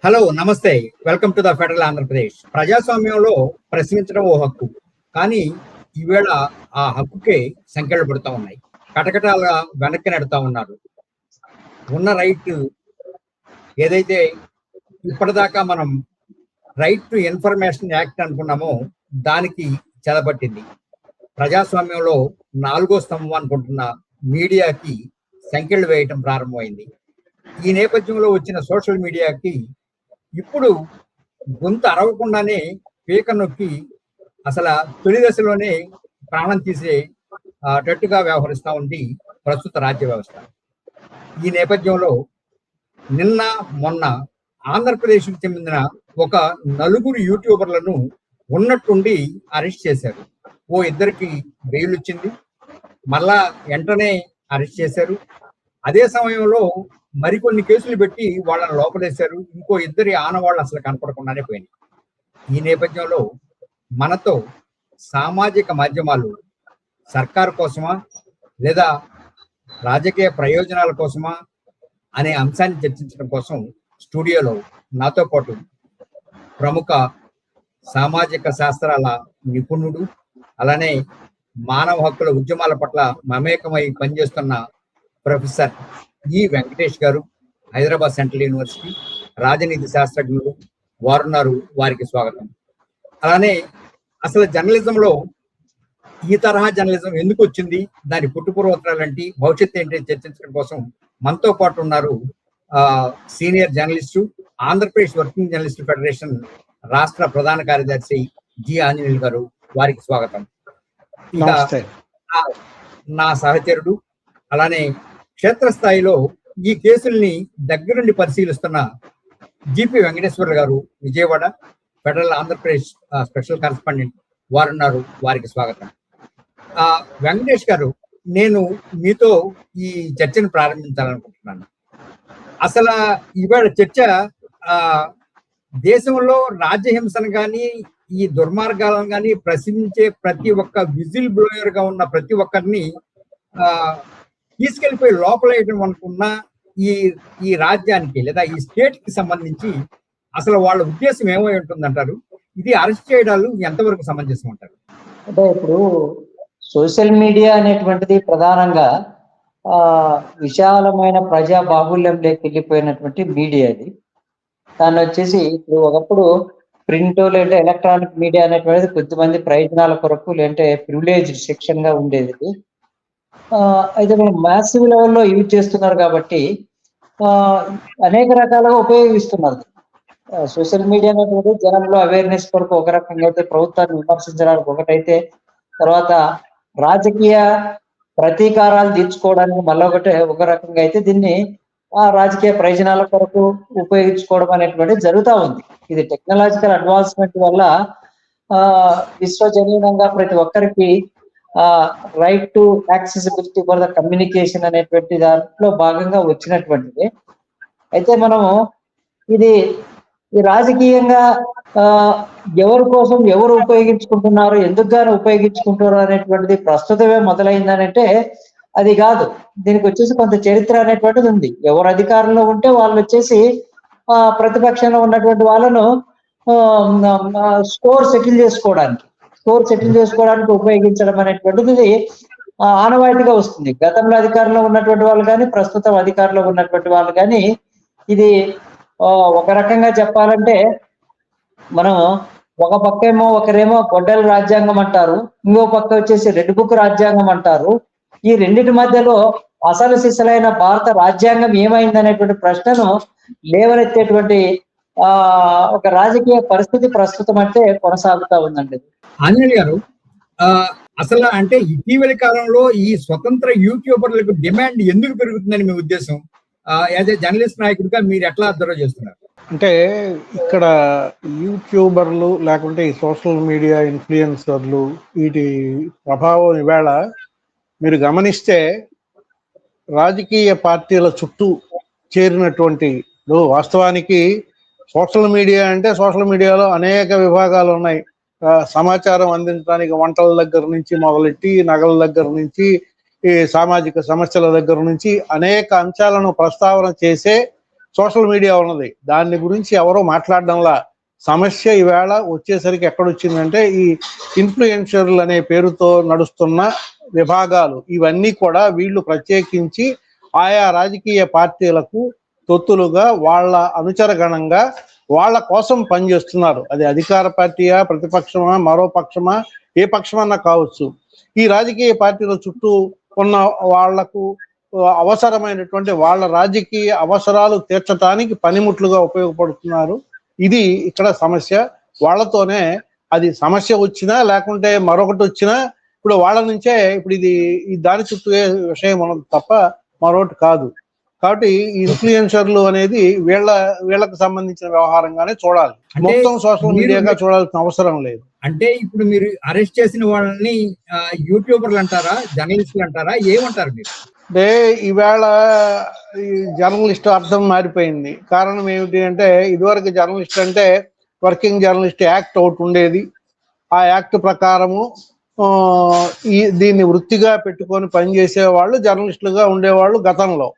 Hello, నమస్తే. Welcome to the federal Andhra Pradesh. ప్రజాస్వామ్యంలో ప్రశ్నించడం ఓ హక్కు, కానీ ఈవేళ ఆ హక్కుకే సంఖ్యలు పడుతూ ఉన్నాయి. కటకటాల వెనక్కి నెడతా ఉన్నారు. ఉన్న రైట్ ఏదైతే ఇప్పటిదాకా మనం రైట్ టు ఇన్ఫర్మేషన్ యాక్ట్ అనుకున్నామో దానికి చెదపట్టింది. ప్రజాస్వామ్యంలో 4వ స్తంభం అనుకుంటున్న మీడియాకి సంఖ్యలు వేయటం ప్రారంభమైంది. ఈ నేపథ్యంలో వచ్చిన సోషల్ మీడియాకి ఇప్పుడు గొంతు అరవకుండానే పీక నొక్కి అసలు తొలి దశలోనే ప్రాణం తీసేటట్టుగా వ్యవహరిస్తూ ఉంది ప్రస్తుత రాజ్య వ్యవస్థ. ఈ నేపథ్యంలో నిన్న మొన్న ఆంధ్రప్రదేశ్కి చెందిన ఒక నలుగురు యూట్యూబర్లను ఉన్నట్టుండి అరెస్ట్ చేశారు. ఓ ఇద్దరికి బెయిల్ వచ్చింది, మళ్ళా వెంటనే అరెస్ట్ చేశారు. అదే సమయంలో మరికొన్ని కేసులు పెట్టి వాళ్ళని లోపలేశారు. ఇంకో ఇద్దరి ఆనవాళ్ళు అసలు కనపడకుండానే పోయినాయి. ఈ నేపథ్యంలో మనతో సామాజిక మాధ్యమాలు సర్కారు కోసమా లేదా రాజకీయ ప్రయోజనాల కోసమా అనే అంశాన్ని చర్చించడం కోసం స్టూడియోలో నాతో పాటు ప్రముఖ సామాజిక శాస్త్రాల నిపుణుడు, అలానే మానవ హక్కుల ఉద్యమాల పట్ల మమేకమై పనిచేస్తున్న ప్రొఫెసర్ ఈ వెంకటేష్ గారు, హైదరాబాద్ సెంట్రల్ యూనివర్సిటీ రాజనీతి శాస్త్రజ్ఞులు వారున్నారు. వారికి స్వాగతం. అలానే అసలు జర్నలిజంలో ఈ తరహా జర్నలిజం ఎందుకు వచ్చింది, దాని పుట్టుపూర్వోత్తరాలు ఏంటి, భవిష్యత్తు ఏంటి చర్చించడం కోసం మనతో పాటు ఉన్నారు senior journalist, Andhra Pradesh working journalist federation రాష్ట్ర ప్రధాన కార్యదర్శి జి ఆంజనేయులు గారు. వారికి స్వాగతం. నా సహచరుడు, అలానే క్షేత్రస్థాయిలో ఈ కేసుల్ని దగ్గరుండి పరిశీలిస్తున్న GP Venkateswara garu, Vijayawada federal Andhra Pradesh special correspondent వారున్నారు. వారికి స్వాగతం. వెంకటేష్ గారు, నేను మీతో ఈ చర్చను ప్రారంభించాలనుకుంటున్నాను. అసలు ఇవాళ చర్చ దేశంలో రాజ్యహింసను కానీ ఈ దుర్మార్గాలను కానీ ప్రశ్నించే ప్రతి ఒక్క విజిల్ బ్లోయర్ గా ఉన్న ప్రతి ఒక్కరిని తీసుకెళ్లిపోయి లోపలేయడం అనుకున్న ఈ రాజ్యానికి లేదా ఈ స్టేట్ కి సంబంధించి అసలు వాళ్ళ ఉద్దేశం ఏమై ఉంటుందంటారు? ఇది అరెస్ట్ చేయడాలు ఎంతవరకు సమంజసం అంటారు? అంటే ఇప్పుడు సోషల్ మీడియా అనేటువంటిది ప్రధానంగా విశాలమైన ప్రజా బాహుళ్యంలోకి వెళ్ళిపోయినటువంటి మీడియా. అది దాన్ని వచ్చేసి ఇప్పుడు ఒకప్పుడు ప్రింట్ లేదా ఎలక్ట్రానిక్ మీడియా అనేటువంటిది కొద్దిమంది ప్రయోజనాల కొరకు లేదంటే ప్రివిలేజ్డ్ సెక్షన్ గా ఉండేది. అయితే మనం మ్యాసివ్ లెవెల్లో యూజ్ చేస్తున్నారు కాబట్టి అనేక రకాలుగా ఉపయోగిస్తున్నారు. సోషల్ మీడియా అనేది జనంలో అవేర్నెస్ కొరకు ఒక రకంగా అయితే, ప్రభుత్వాన్ని విమర్శించడానికి ఒకటైతే, తర్వాత రాజకీయ ప్రతీకారాలు తీర్చుకోవడానికి మళ్ళొకటి ఒక రకంగా అయితే, దీన్ని రాజకీయ ప్రయోజనాల కొరకు ఉపయోగించుకోవడం అనేటువంటిది జరుగుతూ ఉంది. ఇది టెక్నాలజికల్ అడ్వాన్స్మెంట్ వల్ల విశ్వజనీయంగా ప్రతి ఒక్కరికి right to accessibility for the communication అనేటువంటి దాంట్లో భాగంగా వచ్చినటువంటిది. అయితే మనము ఇది ఈ రాజకీయంగా ఎవరి కోసం ఎవరు ఉపయోగించుకుంటున్నారు, ఎందుకు గాను ఉపయోగించుకుంటున్నారు అనేటువంటిది ప్రస్తుతమే మొదలైందనంటే అది కాదు. దీనికి వచ్చేసి కొంత చరిత్ర అనేటువంటిది ఉంది. ఎవరు అధికారంలో ఉంటే వాళ్ళు వచ్చేసి ప్రతిపక్షంలో ఉన్నటువంటి వాళ్ళను స్కోర్ సెటిల్ చేసుకోవడానికి ఉపయోగించడం అనేటువంటిది ఆనవాయితీగా వస్తుంది. గతంలో అధికారంలో ఉన్నటువంటి వాళ్ళు కానీ, ప్రస్తుతం అధికారంలో ఉన్నటువంటి వాళ్ళు కానీ, ఇది ఒక రకంగా చెప్పాలంటే మనం ఒక పక్కేమో ఒకరేమో గొడ్డల రాజ్యాంగం అంటారు, ఇంకో పక్క వచ్చేసి రెడ్ బుక్ రాజ్యాంగం అంటారు. ఈ రెండింటి మధ్యలో అసలు సిసలైన భారత రాజ్యాంగం ఏమైందనేటువంటి ప్రశ్నను లేవనెత్తేటువంటి ఒక రాజకీయ పరిస్థితి ప్రస్తుతం అంటే కొనసాగుతా ఉందండి. ఆంజనేయులు గారు, అసలు అంటే ఇటీవలి కాలంలో ఈ స్వతంత్ర యూట్యూబర్లకు డిమాండ్ ఎందుకు పెరుగుతుందని మీ ఉద్దేశం? యాజ్ ఏ జర్నలిస్ట్ నాయకుడిగా మీరు ఎట్లా అబ్జర్వ్ చేస్తున్నారు? అంటే ఇక్కడ యూట్యూబర్లు లేకుంటే ఈ సోషల్ మీడియా ఇన్ఫ్లుయెన్సర్లు వీటి ప్రభావం ఈవేళ మీరు గమనిస్తే రాజకీయ పార్టీల చుట్టూ చేరినటువంటి వాస్తవానికి సోషల్ మీడియా అంటే సోషల్ మీడియాలో అనేక విభాగాలు ఉన్నాయి. సమాచారం అందించడానికి వంటల దగ్గర నుంచి మొదలెట్టి, నగల దగ్గర నుంచి, ఈ సామాజిక సమస్యల దగ్గర నుంచి అనేక అంశాలను ప్రస్తావన చేసే సోషల్ మీడియా ఉన్నది. దాని గురించి ఎవరో మాట్లాడడంలా. సమస్య ఈవేళ వచ్చేసరికి ఎక్కడొచ్చిందంటే ఈ ఇన్ఫ్లుయెన్సర్లు అనే పేరుతో నడుస్తున్న విభాగాలు ఇవన్నీ కూడా వీళ్ళు ప్రత్యేకించి ఆయా రాజకీయ పార్టీలకు తొత్తులుగా వాళ్ళ అనుచరగణంగా వాళ్ళ కోసం పనిచేస్తున్నారు. అది అధికార పార్టీయా, ప్రతిపక్షమా, మరో పక్షమా, ఏ పక్షమన్నా కావచ్చు. ఈ రాజకీయ పార్టీల చుట్టూ ఉన్న వాళ్లకు అవసరమైనటువంటి వాళ్ళ రాజకీయ అవసరాలు తీర్చడానికి పనిముట్లుగా ఉపయోగపడుతున్నారు. ఇది ఇక్కడ సమస్య. వాళ్ళతోనే అది సమస్య వచ్చినా లేకుంటే మరొకటి వచ్చినా ఇప్పుడు వాళ్ళ నుంచే ఇప్పుడు ఇది దాని చుట్టూ విషయం ఉన్నది తప్ప మరొకటి కాదు. కాబట్టి ఇన్ఫ్లుయెన్సర్లు అనేది వీళ్ళకి సంబంధించిన వ్యవహారంగానే చూడాలి. మొత్తం సోషల్ మీడియాగా చూడాల్సిన అవసరం లేదు. అంటే ఇప్పుడు మీరు అరెస్ట్ చేసిన వాళ్ళని యూట్యూబర్లు అంటారా, జర్నలిస్టులు అంటారా, ఏమంటారు మీరు? అంటే ఈవేళ ఈ జర్నలిస్ట్ అర్థం మారిపోయింది. కారణం ఏమిటి అంటే ఇదివరకు జర్నలిస్ట్ అంటే వర్కింగ్ జర్నలిస్ట్ యాక్ట్ ఒకటి ఉండేది. ఆ యాక్ట్ ప్రకారము దీన్ని వృత్తిగా పెట్టుకొని పనిచేసే వాళ్ళు జర్నలిస్టులుగా ఉండేవాళ్ళు గతంలో.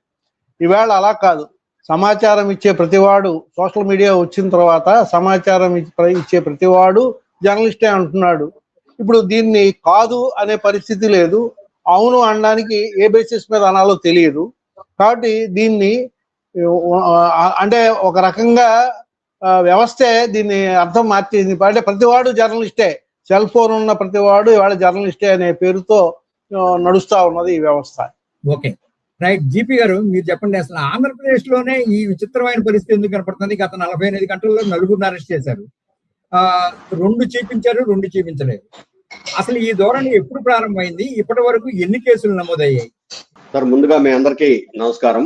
ఈవేళ అలా కాదు. సమాచారం ఇచ్చే ప్రతివాడు సోషల్ మీడియా వచ్చిన తర్వాత సమాచారం ఇచ్చే ప్రతివాడు జర్నలిస్టే అంటున్నాడు. ఇప్పుడు దీన్ని కాదు అనే పరిస్థితి లేదు. అవును అనడానికి ఏ బేసిస్ మీద అనాలో తెలియదు. కాబట్టి దీన్ని అంటే ఒక రకంగా వ్యవస్థే దీన్ని అర్థం మార్చేసింది. అంటే ప్రతివాడు జర్నలిస్టే, సెల్ ఫోన్ ఉన్న ప్రతివాడు ఇవాళ జర్నలిస్టే అనే పేరుతో నడుస్తా ఉన్నది ఈ వ్యవస్థ. Okay, right. జీపీ గారు, మీరు చెప్పండి, అసలు ఆంధ్రప్రదేశ్ లోనే ఈ విచిత్రమైన పరిస్థితి ఎందుకు కనపడుతుంది? గత 48 గంటల్లో 4 అరెస్ట్ చేశారు, 2 చూపించారు, 2 చూపించలేదు. అసలు ఈ ధోరణి ఎప్పుడు ప్రారంభమైంది? ఇప్పటి వరకు ఎన్ని కేసులు నమోదయ్యాయి? సార్, ముందుగా మీ అందరికీ నమస్కారం.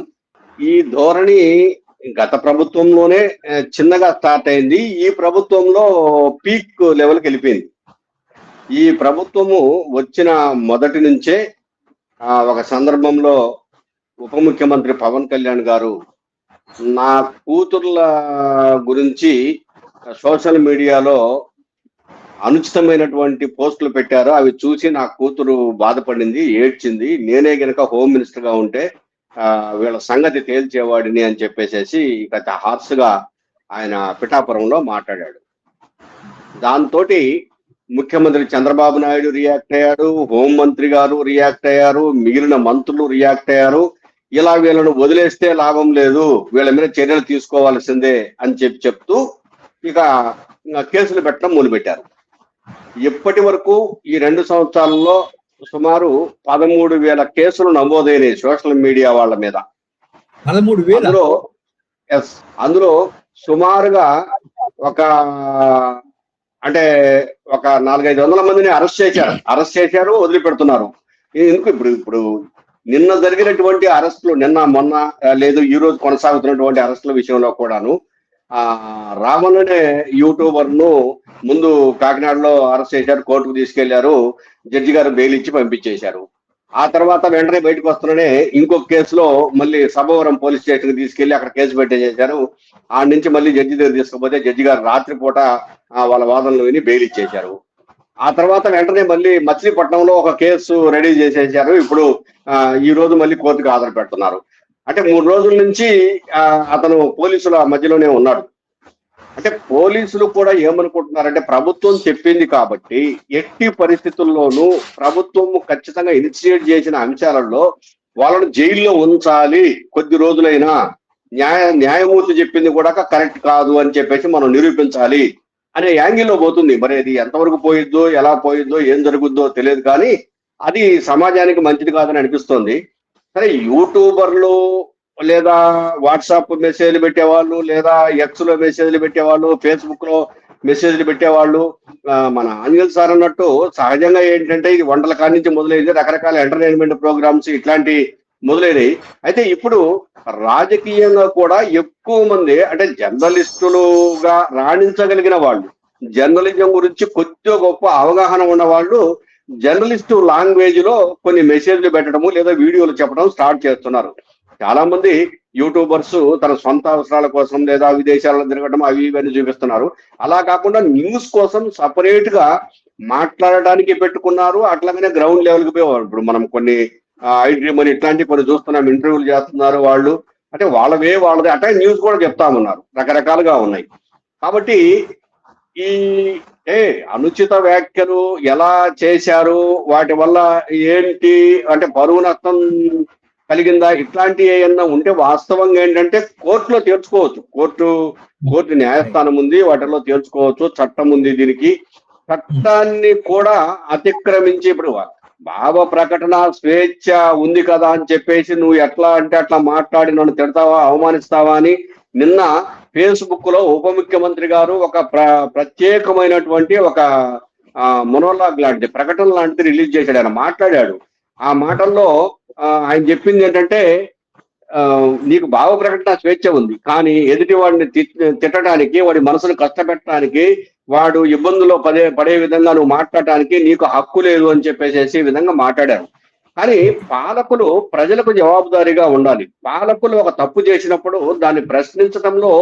ఈ ధోరణి గత ప్రభుత్వంలోనే చిన్నగా స్టార్ట్ అయింది. ఈ ప్రభుత్వంలో పీక్ లెవెల్కి వెళ్ళిపోయింది. ఈ ప్రభుత్వము వచ్చిన మొదటి నుంచే ఒక సందర్భంలో ఉప ముఖ్యమంత్రి పవన్ కళ్యాణ్ గారు నా కూతుర్ల గురించి సోషల్ మీడియాలో అనుచితమైనటువంటి పోస్టులు పెట్టారు. అవి చూసి నా కూతురు బాధపడింది, ఏడ్చింది. నేనే గనక హోమ్ మినిస్టర్ గా ఉంటే వీళ్ళ సంగతి తేల్చేవాడిని అని చెప్పేసి ఇక హార్స్గా ఆయన పిఠాపురంలో మాట్లాడాడు. దాంతో ముఖ్యమంత్రి చంద్రబాబు నాయుడు రియాక్ట్ అయ్యాడు, హోంమంత్రి గారు రియాక్ట్ అయ్యారు, మిగిలిన మంత్రులు రియాక్ట్ అయ్యారు. ఇలా వీళ్ళను వదిలేస్తే లాభం లేదు, వీళ్ళ మీద చర్యలు తీసుకోవాల్సిందే అని చెప్తూ ఇక కేసులు పెట్టడం మొదలుపెట్టారు. ఇప్పటి వరకు ఈ 2 సంవత్సరాల్లో సుమారు 13,000 కేసులు నమోదైనాయి సోషల్ మీడియా వాళ్ళ మీద. 13,000? అందులో సుమారుగా ఒక 400-500 మందిని అరెస్ట్ చేశారు, వదిలిపెడుతున్నారు. ఎందుకు ఇప్పుడు నిన్న జరిగినటువంటి అరెస్టులు, నిన్న మొన్న లేదు ఈ రోజు కొనసాగుతున్నటువంటి అరెస్టుల విషయంలో కూడాను రామన్ అనే యూట్యూబర్ ను ముందు కాకినాడలో అరెస్ట్ చేశారు, కోర్టుకు తీసుకెళ్లారు, జడ్జి గారు బెయిల్ ఇచ్చి పంపించేశారు. ఆ తర్వాత వెంటనే బయటకు వస్తున్నానే ఇంకొక కేసులో మళ్ళీ సభవరం పోలీస్ స్టేషన్ కి తీసుకెళ్లి అక్కడ కేసు పెట్టేసేశారు. ఆ నుంచి మళ్ళీ జడ్జి దగ్గర తీసుకుపోతే జడ్జి గారు రాత్రిపూట వాళ్ళ వాదనలు విని బెయిల్ ఇచ్చేశారు. ఆ తర్వాత వెంటనే మళ్ళీ మచిలీపట్నంలో ఒక కేసు రెడీ చేసేసారు. ఇప్పుడు ఈ రోజు మళ్ళీ కోర్టుకు హాజరు పెడుతున్నారు. అంటే 3 రోజుల నుంచి అతను పోలీసుల మధ్యలోనే ఉన్నాడు. అంటే పోలీసులు కూడా ఏమనుకుంటున్నారంటే ప్రభుత్వం చెప్పింది కాబట్టి ఎట్టి పరిస్థితుల్లోనూ ప్రభుత్వం ఖచ్చితంగా ఇనిషియేట్ చేసిన అంశాలలో వాళ్ళను జైల్లో ఉంచాలి, కొద్ది రోజులైనా న్యాయమూర్తి చెప్పింది కూడా కరెక్ట్ కాదు అని చెప్పేసి మనం నిరూపించాలి అనే యాంగిల్లో పోతుంది. మరి అది ఎంతవరకు పోయిద్దో, ఎలా పోయిద్దో, ఏం జరుగుద్దో తెలియదు, కానీ అది సమాజానికి మంచిది కాదని అనిపిస్తోంది. సరే, యూట్యూబర్లు లేదా వాట్సాప్ మెసేజ్లు పెట్టేవాళ్ళు, లేదా ఎక్స్ లో మెసేజ్లు పెట్టేవాళ్ళు, ఫేస్బుక్ లో మెసేజ్లు పెట్టేవాళ్ళు, మన ఆంజల్ సార్ అన్నట్టు సహజంగా ఏంటంటే ఇది వంటల కాడి నుంచి మొదలైంది, రకరకాల ఎంటర్టైన్మెంట్ ప్రోగ్రామ్స్ ఇట్లాంటి మొదలైనవి. అయితే ఇప్పుడు రాజకీయంగా కూడా ఎక్కువ మంది అంటే జర్నలిస్టులుగా రాణించగలిగిన వాళ్ళు, జర్నలిజం గురించి కొద్దిగా గొప్ప అవగాహన ఉన్న వాళ్ళు జర్నలిస్టు లాంగ్వేజ్ లో కొన్ని మెసేజ్లు పెట్టడము లేదా వీడియోలు చెప్పడం స్టార్ట్ చేస్తున్నారు. చాలా మంది యూట్యూబర్స్ తన సొంత అవసరాల కోసం లేదా విదేశాలలో తిరగడం అవి ఇవన్నీ చూపిస్తున్నారు. అలా కాకుండా న్యూస్ కోసం సపరేట్ గా మాట్లాడడానికి పెట్టుకున్నారు. అట్లాగనే గ్రౌండ్ లెవెల్కి పోయేవారు. ఇప్పుడు మనం కొన్ని ఐ డ్రీమ్ అని ఇట్లాంటి కొన్ని చూస్తున్నాం, ఇంటర్వ్యూలు చేస్తున్నారు వాళ్ళు. అంటే వాళ్ళది అటే న్యూస్ కూడా చెప్తా ఉన్నారు, రకరకాలుగా ఉన్నాయి. కాబట్టి ఈ అనుచిత వ్యాఖ్యలు ఎలా చేశారు, వాటి వల్ల ఏంటి అంటే పరువు నష్టం కలిగిందా, ఇట్లాంటివి ఏమన్నా ఉంటే వాస్తవంగా ఏంటంటే కోర్టులో తేల్చుకోవచ్చు. కోర్టు న్యాయస్థానం ఉంది, వాటిలో తేల్చుకోవచ్చు. చట్టం ఉంది, దీనికి చట్టాన్ని కూడా అతిక్రమించి ఇప్పుడు భావ ప్రకటన స్వేచ్ఛ ఉంది కదా అని చెప్పేసి నువ్వు ఎట్లా అంటే అట్లా మాట్లాడి నన్ను తిడతావా, అవమానిస్తావా అని నిన్న ఫేస్బుక్ లో ఉప ముఖ్యమంత్రి గారు ఒక ప్రత్యేకమైనటువంటి ఒక మొనోలాగ్ లాంటి ప్రకటన లాంటిది రిలీజ్ చేశాడు. ఆయన మాట్లాడాడు. ఆ మాటల్లో ఆయన చెప్పింది ఏంటంటే, నీకు భావ ప్రకటన స్వేచ్ఛ ఉంది, కానీ ఎదుటి వాడిని తిట్టడానికి, వాడి మనసును కష్టపెట్టడానికి, వాడు ఇబ్బందుల్లో పడే విధంగా నువ్వు మాట్లాడటానికి నీకు హక్కు లేదు అని చెప్పేసి ఈ విధంగా మాట్లాడారు. కానీ పాలకులు ప్రజలకు జవాబుదారీగా ఉండాలి. పాలకులు ఒక తప్పు చేసినప్పుడు దాన్ని ప్రశ్నించడంలో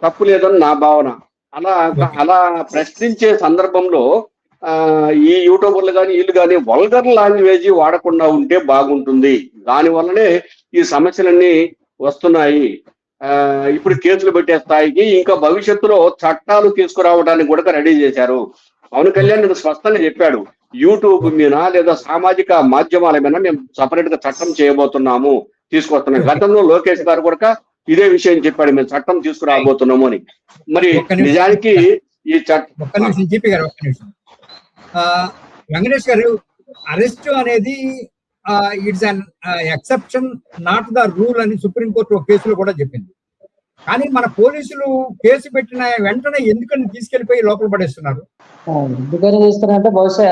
తప్పు లేదని నా భావన. అలా ప్రశ్నించే సందర్భంలో ఈ యూట్యూబర్లు కానీ వీళ్ళు కానీ వల్గర్ లాంగ్వేజ్ వాడకుండా ఉంటే బాగుంటుంది. దాని వల్లనే ఈ సమస్యలన్నీ వస్తున్నాయి. ఇప్పుడు కేసులు పెట్టే స్థాయికి, ఇంకా భవిష్యత్తులో చట్టాలు తీసుకురావడానికి కూడా రెడీ చేశారు. పవన్ కళ్యాణ్ స్పష్టంగా చెప్పాడు, యూట్యూబ్ మీద లేదా సామాజిక మాధ్యమాల మీద మేము సపరేట్ గా చట్టం చేయబోతున్నాము, తీసుకొస్తున్నాం. గతంలో లోకేష్ గారు కూడా ఇదే విషయం చెప్పాడు, మేము చట్టం తీసుకురాబోతున్నాము అని. మరి నిజానికి ఈ వెంకటేష్ గారు, అరెస్ట్ అనేది it's an exception, not the rule అని సుప్రీంకోర్టు ఒక కేసులో కూడా చెప్పింది. కానీ మన పోలీసులు కేసు పెట్టిన వెంటనే ఎందుకని తీసుకెళ్లిపోయి లోపల పడేస్తున్నారు? ఎందుకని చేస్తున్నారంటే బహుశా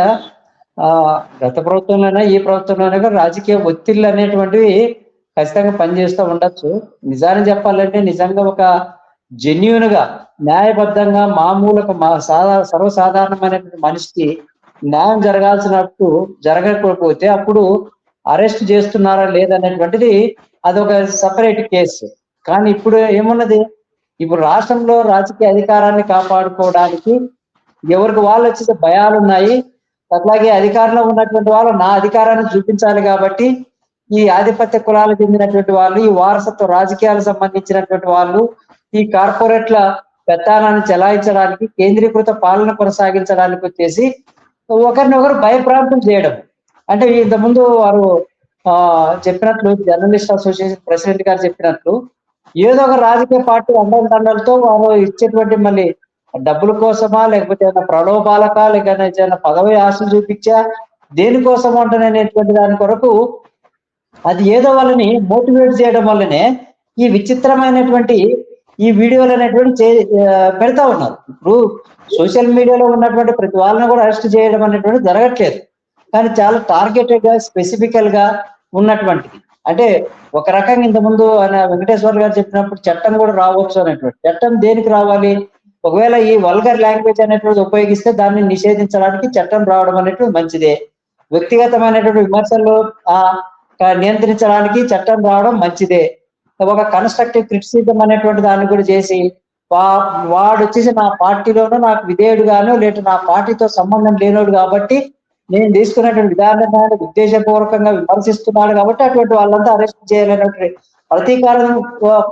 గత ప్రభుత్వంలోనే ఈ ప్రభుత్వంలోనే రాజకీయ ఒత్తిళ్లు అనేటువంటివి ఖచ్చితంగా పనిచేస్తూ ఉండొచ్చు. నిజాన్ని చెప్పాలంటే నిజంగా ఒక జెన్యూన్ గా న్యాయబద్ధంగా మామూలుగా సర్వసాధారణమైనటువంటి మనిషికి న్యాయం జరగాల్సినట్టు జరగకపోతే అప్పుడు అరెస్ట్ చేస్తున్నారా లేదనేటువంటిది అదొక సపరేట్ కేసు. కానీ ఇప్పుడు ఏమున్నది, ఇప్పుడు రాష్ట్రంలో రాజకీయ అధికారాన్ని కాపాడుకోవడానికి ఎవరికి వాళ్ళు వచ్చేసి భయాలు ఉన్నాయి. అట్లాగే అధికారంలో ఉన్నటువంటి వాళ్ళు నా అధికారాన్ని చూపించాలి కాబట్టి ఈ ఆధిపత్య కులాలకు చెందినటువంటి వాళ్ళు, ఈ వారసత్వ రాజకీయాలకు సంబంధించినటువంటి వాళ్ళు, ఈ కార్పొరేట్ల పెత్తానాన్ని చెలాయించడానికి, కేంద్రీకృత పాలన కొనసాగించడానికి వచ్చేసి ఒకరినొకరు భయప్రాంతం చేయడం. అంటే ఇంతకుముందు వారు చెప్పినట్లు, జర్నలిస్ట్ అసోసియేషన్ ప్రెసిడెంట్ గారు చెప్పినట్లు, ఏదో ఒక రాజకీయ పార్టీ అండదండలతో వారు ఇచ్చేటువంటి మళ్ళీ డబ్బుల కోసమా, లేకపోతే ఏదైనా ప్రలోభాలకా, లేకపోతే ఏదైనా పదవి ఆశలు చూపించా, దేనికోసం అంటనేటువంటి దాని కొరకు అది ఏదో వాళ్ళని మోటివేట్ చేయడం వల్లనే ఈ విచిత్రమైనటువంటి ఈ వీడియోలు అనేటువంటి పెడతా ఉన్నారు. ఇప్పుడు సోషల్ మీడియాలో ఉన్నటువంటి ప్రతి వాళ్ళని కూడా అరెస్ట్ చేయడం అనేటువంటి జరగట్లేదు. కానీ చాలా టార్గెటెడ్ గా, స్పెసిఫికల్ గా ఉన్నటువంటిది. అంటే ఒక రకంగా ఇంతకుముందు ఆయన వెంకటేశ్వర్ గారు చెప్పినప్పుడు చట్టం కూడా రావచ్చు అనేటువంటి. చట్టం దేనికి రావాలి? ఒకవేళ ఈ వల్గర్ లాంగ్వేజ్ అనేటువంటి ఉపయోగిస్తే దాన్ని నిషేధించడానికి చట్టం రావడం అనేటువంటి మంచిదే. వ్యక్తిగతమైనటువంటి విమర్శలు నియంత్రించడానికి చట్టం రావడం మంచిదే. ఒక కన్స్ట్రక్టివ్ క్రిటిసిజం అనేటువంటి దాన్ని కూడా చేసి వాడు వచ్చేసి నా పార్టీలోనూ నాకు విధేయుడుగాను, లేదా నా పార్టీతో సంబంధం లేనోడు కాబట్టి నేను తీసుకున్నటువంటి విధానాన్ని ఉద్దేశపూర్వకంగా విమర్శిస్తున్నాడు కాబట్టి అటువంటి వాళ్ళంతా అరెస్ట్ చేయాలనేటువంటి ప్రతీకారం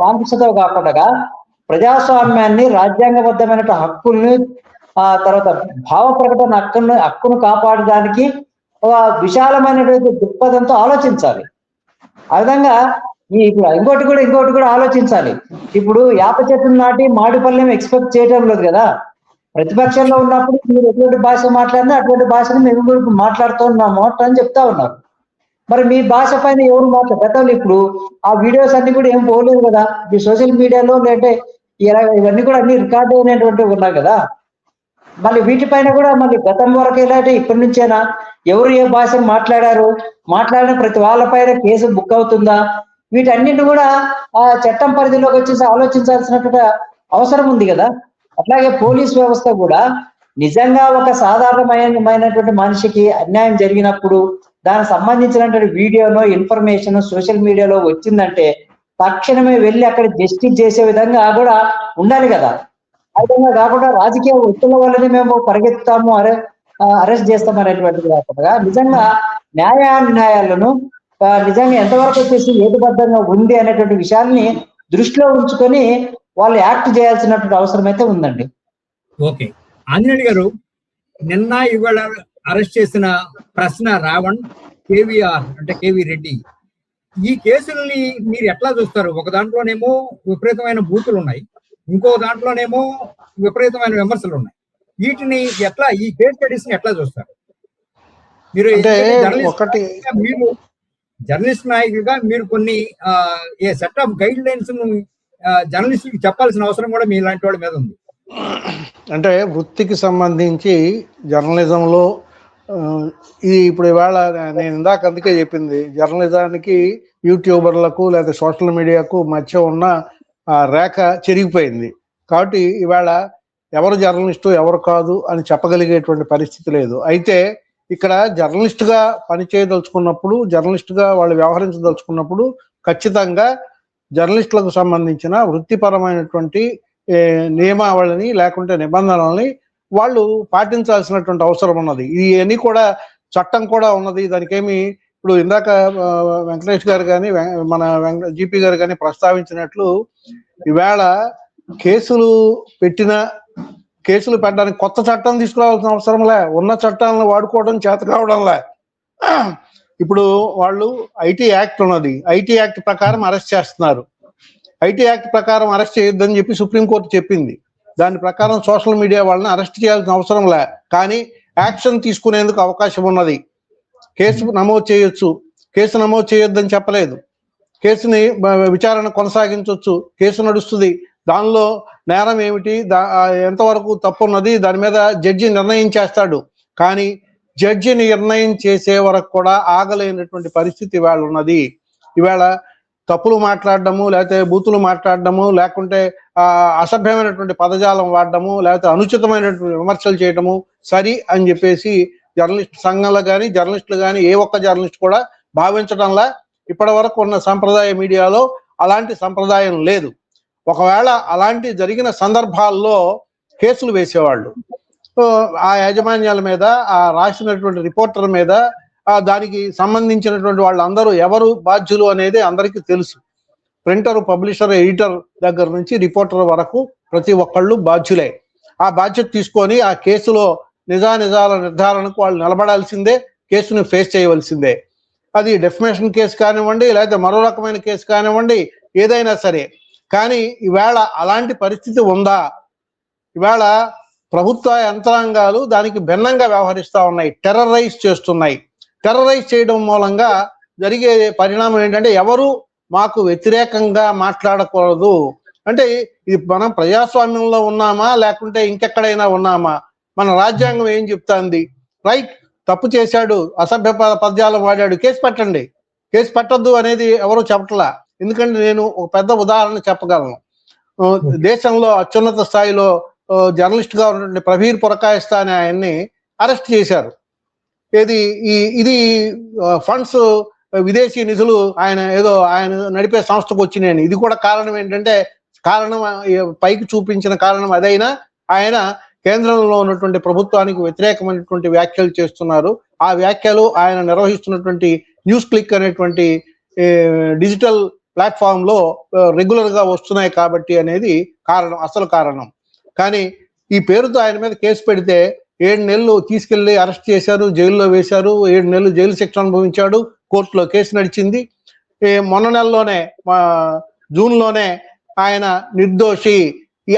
కాంక్షతో కాకుండా ప్రజాస్వామ్యాన్ని, రాజ్యాంగబద్ధమైన హక్కుల్ని, తర్వాత భావ ప్రకటన హక్కును కాపాడడానికి ఒక విశాలమైనటువంటి దృక్పథంతో ఆలోచించాలి. ఆ విధంగా ఇంకోటి కూడా ఆలోచించాలి. ఇప్పుడు యాప చెట్టు నాటి మామిడిపళ్ళెం ఎక్స్పెక్ట్ చేయడం లేదు కదా. ప్రతిపక్షంలో ఉన్నప్పుడు మీరు ఎటువంటి భాష మాట్లాడినా అటువంటి భాషను మేము కూడా మాట్లాడుతున్నాము అని చెప్తా ఉన్నారు. మరి మీ భాష పైన ఎవరు మాట్లాడతారు? ఇప్పుడు ఆ వీడియోస్ అన్ని కూడా ఏం పోలేదు కదా ఈ సోషల్ మీడియాలో, లేదంటే ఇవన్నీ కూడా అన్ని రికార్డ్ అయినటువంటివి ఉన్నాయి కదా. మళ్ళీ వీటిపైన కూడా మళ్ళీ గతం వరకు ఎలాంటి ఇప్పటి నుంచేనా ఎవరు ఏ భాషను మాట్లాడిన ప్రతి వాళ్ళపైన కేసు బుక్ అవుతుందా? వీటన్నిటిని కూడా ఆ చట్టం పరిధిలోకి వచ్చేసి ఆలోచించాల్సినటువంటి అవసరం ఉంది కదా. అట్లాగే పోలీస్ వ్యవస్థ కూడా నిజంగా ఒక సాధారణమైనటువంటి మనిషికి అన్యాయం జరిగినప్పుడు దానికి సంబంధించినటువంటి వీడియోనో ఇన్ఫర్మేషన్ సోషల్ మీడియాలో వచ్చిందంటే తక్షణమే వెళ్ళి అక్కడ జస్టిస్ చేసే విధంగా కూడా ఉండాలి కదా. ఆ విధంగా కాకుండా రాజకీయ ఒత్తిళ్ల వల్లనే మేము పరిగెత్తుతాము, అరెస్ట్ చేస్తాం అనేటువంటిది కాకుండా నిజంగా న్యాయాలను నిజంగా ఎంతవరకు వచ్చేసి హేతుబద్ధంగా ఉంది అనేటువంటి విషయాన్ని దృష్టిలో ఉంచుకొని వాళ్ళు యాక్ట్ చేయాల్సినటువంటి అవసరం అయితే ఉందండి. ఓకే, ఆంజనేయులు గారు, నిన్న ఇవాళ అరెస్ట్ చేసిన ప్రశ్న రావణ్, కేవీఆర్ అంటే కేవీ రెడ్డి, ఈ కేసుల్ని మీరు ఎట్లా చూస్తారు? ఒక దాంట్లోనేమో విపరీతమైన బూతులు ఉన్నాయి, ఇంకో దాంట్లోనేమో విపరీతమైన విమర్శలు ఉన్నాయి. వీటిని ఎట్లా, ఈ కేస్ స్టడీస్ ని ఎట్లా చూస్తారు మీరు? అంటే ఒకటి, మీరు జర్నలిస్ట్ నాయకులుగా మీరు కొన్ని ఏ సెట్ ఆఫ్ గైడ్ లైన్స్ జర్నలిస్టులకు చెప్పాల్సిన అవసరం కూడా మీ లాంటి వాళ్ళ మీద ఉంది. అంటే వృత్తికి సంబంధించి జర్నలిజంలో ఇది ఇప్పుడు ఇవాళ నేను ఇందాక అందుకే చెప్పింది, జర్నలిజానికి యూట్యూబర్లకు లేదా సోషల్ మీడియాకు మధ్య ఉన్న రేఖ చెరిగిపోయింది. కాబట్టి ఇవాళ ఎవరు జర్నలిస్టు ఎవరు కాదు అని చెప్పగలిగేటువంటి పరిస్థితి లేదు. అయితే ఇక్కడ జర్నలిస్టుగా పనిచేయదలుచుకున్నప్పుడు, జర్నలిస్టుగా వాళ్ళు వ్యవహరించదలుచుకున్నప్పుడు ఖచ్చితంగా జర్నలిస్టులకు సంబంధించిన వృత్తిపరమైనటువంటి నియమావళిని లేకుంటే నిబంధనల్ని వాళ్ళు పాటించాల్సినటువంటి అవసరం ఉన్నది. ఇవన్నీ కూడా చట్టం కూడా ఉన్నది, దానికేమి ఇప్పుడు ఇందాక వెంకటేష్ గారు కానీ మన జీపీ గారు కానీ ప్రస్తావించినట్లు ఈవేళ కేసులు పెట్టడానికి కొత్త చట్టం తీసుకురావాల్సిన అవసరంలే, ఉన్న చట్టాలను వాడుకోవడం చేత కావడంలే. ఇప్పుడు వాళ్ళు ఐటీ యాక్ట్ ఉన్నది, ఐటీ యాక్ట్ ప్రకారం అరెస్ట్ చేస్తున్నారు. ఐటీ యాక్ట్ ప్రకారం అరెస్ట్ చేయొద్దని చెప్పి సుప్రీంకోర్టు చెప్పింది. దాని ప్రకారం సోషల్ మీడియా వాళ్ళని అరెస్ట్ చేయాల్సిన అవసరం లే, కానీ యాక్షన్ తీసుకునేందుకు అవకాశం ఉన్నది. కేసు నమోదు చేయొచ్చు, కేసు నమోదు చేయొద్దని చెప్పలేదు. కేసుని విచారణ కొనసాగించవచ్చు, కేసు నడుస్తుంది. దానిలో నేరం ఏమిటి, ఎంతవరకు తప్పు ఉన్నది దాని మీద జడ్జి నిర్ణయం చేస్తాడు. కానీ జడ్జి నిర్ణయం చేసే వరకు కూడా ఆగలేనటువంటి పరిస్థితి ఇవాళ ఉన్నది. ఇవాళ తప్పులు మాట్లాడడము, లేకపోతే బూతులు మాట్లాడడము, లేకుంటే అసభ్యమైనటువంటి పదజాలం వాడడము, లేకపోతే అనుచితమైనటువంటి విమర్శలు చేయడము సరి అని చెప్పేసి జర్నలిస్ట్ సంఘాలు కానీ జర్నలిస్టులు కానీ ఏ ఒక్క జర్నలిస్ట్ కూడా భావించడంలా ఇప్పటి వరకు ఉన్న సంప్రదాయ మీడియాలో అలాంటి సంప్రదాయం లేదు. ఒకవేళ అలాంటి జరిగిన సందర్భాల్లో కేసులు వేసేవాళ్ళు. ఆ యాజమాన్యాల మీద, ఆ రాసినటువంటి రిపోర్టర్ మీద, దానికి సంబంధించినటువంటి వాళ్ళందరూ ఎవరు బాధ్యులు అనేది అందరికీ తెలుసు. ప్రింటర్, పబ్లిషర్, ఎడిటర్ దగ్గర నుంచి రిపోర్టర్ వరకు ప్రతి ఒక్కళ్ళు బాధ్యులే. ఆ బాధ్యత తీసుకొని ఆ కేసులో నిజానిజాల నిర్ధారణకు వాళ్ళు నిలబడాల్సిందే, కేసును ఫేస్ చేయవలసిందే. అది డెఫమేషన్ కేసు కానివ్వండి, లేకపోతే మరో రకమైన కేసు కానివ్వండి, ఏదైనా సరే. కానీ ఈవేళ అలాంటి పరిస్థితి ఉందా? ఈవేళ ప్రభుత్వ యంత్రాంగాలు దానికి భిన్నంగా వ్యవహరిస్తూ ఉన్నాయి, టెర్రరైజ్ చేస్తున్నాయి. టెర్రరైజ్ చేయడం మూలంగా జరిగే పరిణామం ఏంటంటే ఎవరు మాకు వ్యతిరేకంగా మాట్లాడకూడదు. అంటే ఇది మనం ప్రజాస్వామ్యంలో ఉన్నామా లేకుంటే ఇంకెక్కడైనా ఉన్నామా? మన రాజ్యాంగం ఏం చెప్తాంది? రైట్, తప్పు చేశాడు, అసభ్య పద్యాలు వాడాడు, కేసు పెట్టండి. కేసు పెట్టద్దు అనేది ఎవరు చెప్పట్లా. ఎందుకంటే నేను ఒక పెద్ద ఉదాహరణ చెప్పగలను. దేశంలో అత్యున్నత స్థాయిలో జర్నలిస్ట్ గా ఉన్నటువంటి ప్రవీర్ పురకాయస్థ అనే ఆయన్ని అరెస్ట్ చేశారు. ఇది ఫండ్స్, విదేశీ నిధులు ఆయన నడిపే సంస్థకు వచ్చినాయని. ఇది కూడా కారణం ఏంటంటే, కారణం పైకి చూపించిన కారణం అదైనా ఆయన కేంద్రంలో ఉన్నటువంటి ప్రభుత్వానికి వ్యతిరేకమైనటువంటి వ్యాఖ్యలు చేస్తున్నారు. ఆ వ్యాఖ్యలు ఆయన నిర్వహిస్తున్నటువంటి న్యూస్ క్లిక్ అనేటువంటి డిజిటల్ ప్లాట్ఫామ్ లో రెగ్యులర్ గా వస్తున్నాయి కాబట్టి అనేది కారణం, అసలు కారణం. కానీ ఈ పేరుతో ఆయన మీద కేసు పెడితే 7 నెలలు తీసుకెళ్లి అరెస్ట్ చేశారు, జైల్లో వేశారు, 7 నెలలు జైలు శిక్ష అనుభవించాడు, కోర్టులో కేసు నడిచింది. మొన్న నెలలోనే జూన్ లోనే ఆయన నిర్దోషి,